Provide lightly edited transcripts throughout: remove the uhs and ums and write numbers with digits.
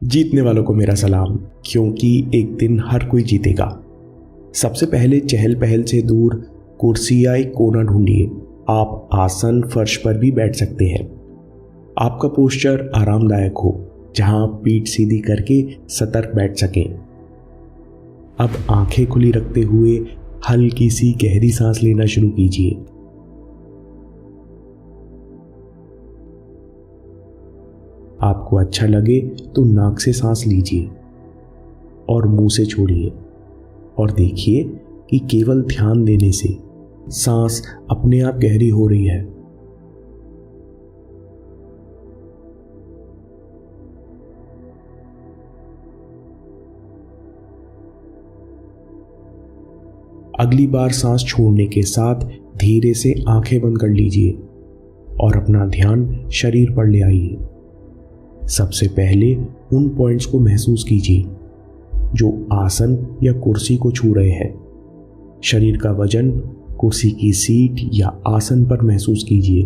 जीतने वालों को मेरा सलाम, क्योंकि एक दिन हर कोई जीतेगा। सबसे पहले चहल पहल से दूर कुर्सी या एक कोना ढूंढिए। आप आसन फर्श पर भी बैठ सकते हैं। आपका पोस्चर आरामदायक हो, जहां आप पीठ सीधी करके सतर्क बैठ सकें। अब आंखें खुली रखते हुए हल्की सी गहरी सांस लेना शुरू कीजिए। आपको अच्छा लगे तो नाक से सांस लीजिए और मुंह से छोड़िए, और देखिए कि केवल ध्यान देने से सांस अपने आप गहरी हो रही है। अगली बार सांस छोड़ने के साथ धीरे से आंखें बंद कर लीजिए और अपना ध्यान शरीर पर ले आइए। सबसे पहले उन पॉइंट्स को महसूस कीजिए जो आसन या कुर्सी को छू रहे हैं। शरीर का वजन कुर्सी की सीट या आसन पर महसूस कीजिए।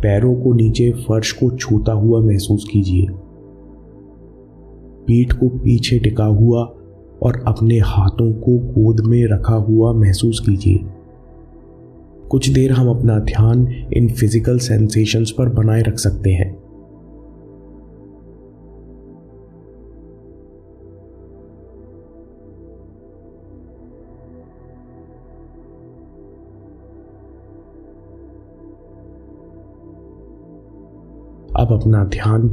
पैरों को नीचे फर्श को छूता हुआ महसूस कीजिए। पीठ को पीछे टिका हुआ और अपने हाथों को गोद में रखा हुआ महसूस कीजिए। कुछ देर हम अपना ध्यान इन फिजिकल सेंसेशंस पर बनाए रख सकते हैं। अब अपना ध्यान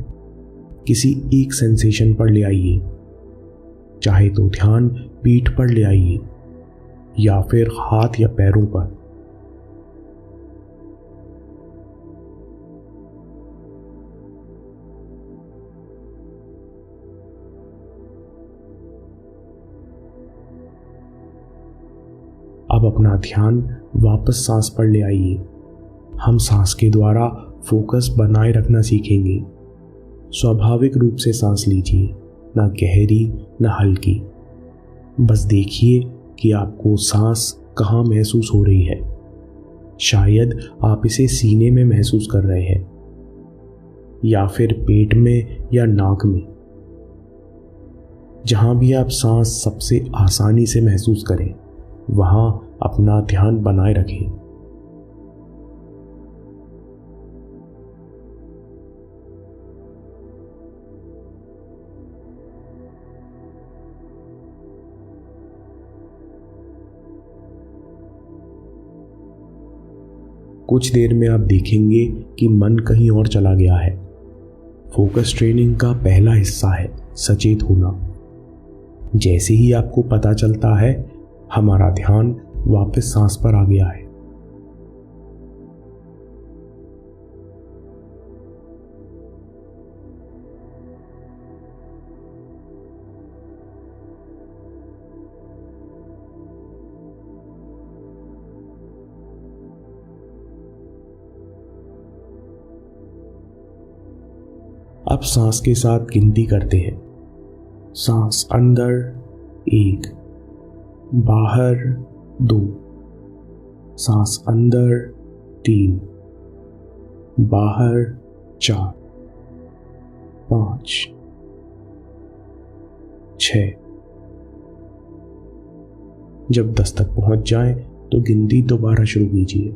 किसी एक सेंसेशन पर ले आइए। चाहे तो ध्यान पीठ पर ले आइए या फिर हाथ या पैरों पर। अब अपना ध्यान वापस सांस पर ले आइए। हम सांस के द्वारा फोकस बनाए रखना सीखेंगे। स्वाभाविक रूप से सांस लीजिए, ना गहरी ना हल्की। बस देखिए कि आपको सांस कहाँ महसूस हो रही है। शायद आप इसे सीने में महसूस कर रहे हैं, या फिर पेट में या नाक में। जहां भी आप सांस सबसे आसानी से महसूस करें, वहां अपना ध्यान बनाए रखें। कुछ देर में आप देखेंगे कि मन कहीं और चला गया है। फोकस ट्रेनिंग का पहला हिस्सा है सचेत होना। जैसे ही आपको पता चलता है हमारा ध्यान वापस सांस पर आ गया है, अब सांस के साथ गिनती करते हैं। सांस अंदर 1, बाहर 2, सांस अंदर 3, बाहर 4, 5, 6। जब 10 तक पहुंच जाए तो गिनती दोबारा शुरू कीजिए।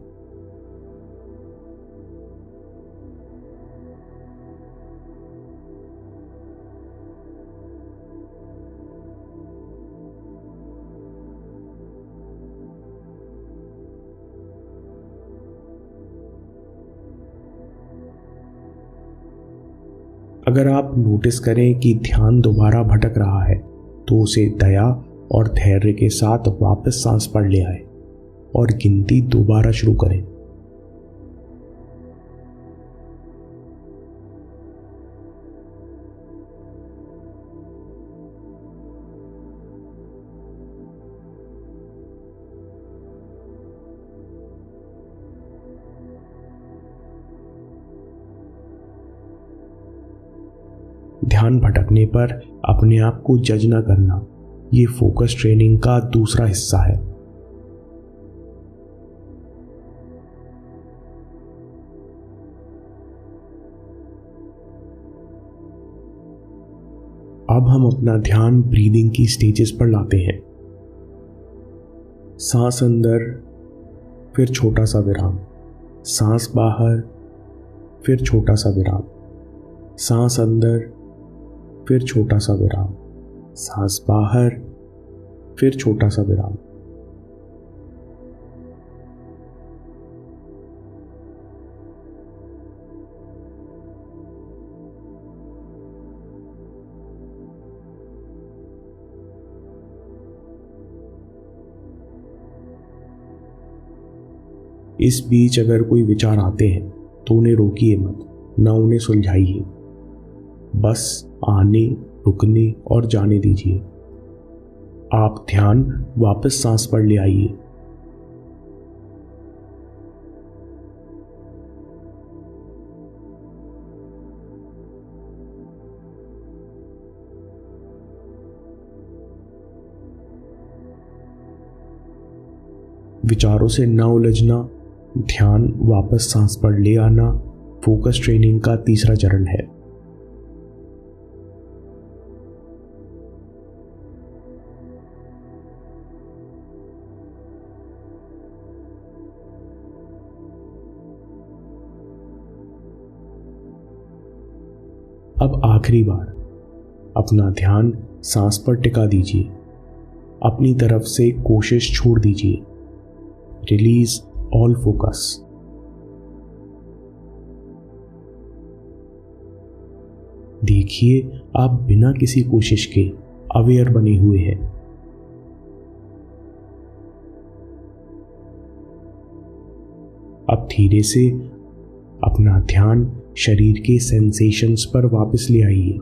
अगर आप नोटिस करें कि ध्यान दोबारा भटक रहा है, तो उसे दया और धैर्य के साथ वापस सांस पर ले आए और गिनती दोबारा शुरू करें। ध्यान भटकने पर अपने आप को जज न करना, ये फोकस ट्रेनिंग का दूसरा हिस्सा है। हम अपना ध्यान ब्रीदिंग की स्टेजेस पर लाते हैं। सांस अंदर, फिर छोटा सा विराम, सांस बाहर, फिर छोटा सा विराम, सांस अंदर, फिर छोटा सा विराम, सांस बाहर, फिर छोटा सा विराम। इस बीच अगर कोई विचार आते हैं तो उन्हें रोकिए मत, ना उन्हें सुलझाइए, बस आने, रुकने और जाने दीजिए। आप ध्यान वापस सांस पर ले आइए। विचारों से न उलझना, ध्यान वापस सांस पर ले आना फोकस ट्रेनिंग का तीसरा चरण है। अब आखिरी बार अपना ध्यान सांस पर टिका दीजिए। अपनी तरफ से कोशिश छोड़ दीजिए। Release all focus. देखिए, आप बिना किसी कोशिश के अवेयर बने हुए हैं। अब धीरे से अपना ध्यान शरीर के सेंसेशंस पर वापस ले आइए।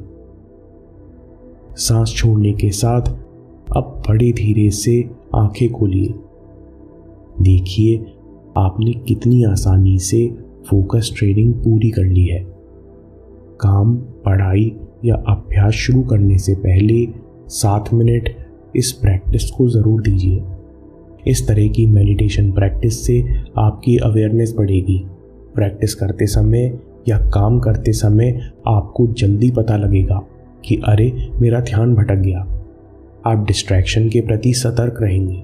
सांस छोड़ने के साथ अब बड़े धीरे से आंखें खोलिए। देखिए, आपने कितनी आसानी से फोकस ट्रेनिंग पूरी कर ली है। काम, पढ़ाई या अभ्यास शुरू करने से पहले 7 मिनट इस प्रैक्टिस को ज़रूर दीजिए। इस तरह की मेडिटेशन प्रैक्टिस से आपकी अवेयरनेस बढ़ेगी। प्रैक्टिस करते समय या काम करते समय आपको जल्दी पता लगेगा कि अरे, मेरा ध्यान भटक गया। आप डिस्ट्रैक्शन के प्रति सतर्क रहेंगे।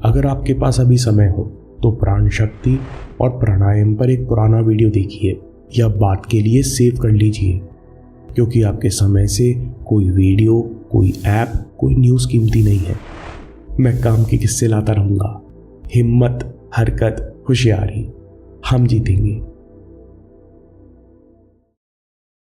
अगर आपके पास अभी समय हो तो प्राण शक्ति और प्राणायाम पर एक पुराना वीडियो देखिए या बात के लिए सेव कर लीजिए, क्योंकि आपके समय से कोई वीडियो, कोई ऐप, कोई न्यूज़ कीमती नहीं है। मैं काम के किस्से लाता रहूँगा। हिम्मत, हरकत, होशियारी, हम जीतेंगे।